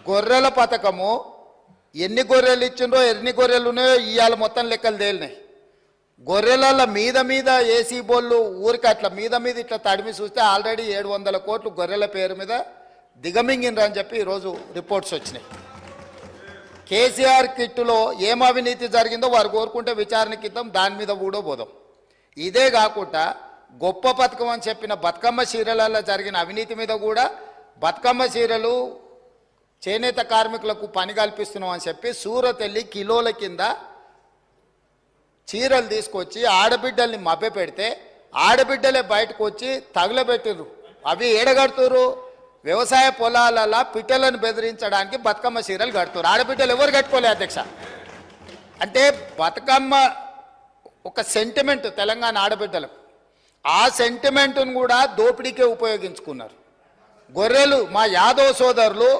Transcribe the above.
గొర్రెల పథకము ఎన్ని గొర్రెలు ఇచ్చిండ్రో ఎన్ని గొర్రెలు ఉన్నాయో ఇవాళ మొత్తం లెక్కలు తేలినాయి. గొర్రెల మీద ఏసీ బోళ్ళు ఊరికి అట్లా మీద ఇట్లా తడిమి చూస్తే ఆల్రెడీ 700 కోట్లు గొర్రెల పేరు మీద దిగమింగినరు అని చెప్పి ఈరోజు రిపోర్ట్స్ వచ్చినాయి. కేసీఆర్ కిట్టులో ఏం అవినీతి జరిగిందో వారు కోరుకుంటే విచారణకి ఇద్దాం, దాని మీద కూడా పోదాం. ఇదే కాకుండా గొప్ప పథకం అని చెప్పిన బతుకమ్మ చీరలలో జరిగిన అవినీతి మీద కూడా బతుకమ్మ చీరలు చేనేత కార్మికులకు పని కల్పిస్తున్నాం అని చెప్పి సూరత్ వెళ్ళి కిలోల కింద చీరలు తీసుకొచ్చి ఆడబిడ్డల్ని మభ్యపెడితే ఆడబిడ్డలే బయటకు వచ్చి తగులబెట్టిర్రు. అవి ఏడగడుతురు వ్యవసాయ పొలాలలో పిట్టలను బెదిరించడానికి బతుకమ్మ చీరలు కడుతున్నారు. ఆడబిడ్డలు ఎవరు కట్టుకోలే అధ్యక్ష. అంటే బతుకమ్మ ఒక సెంటిమెంట్ తెలంగాణ ఆడబిడ్డలకు, ఆ సెంటిమెంట్ను కూడా దోపిడీకే ఉపయోగించుకున్నారు. గొర్రెలు మా యాదవ్ సోదరులు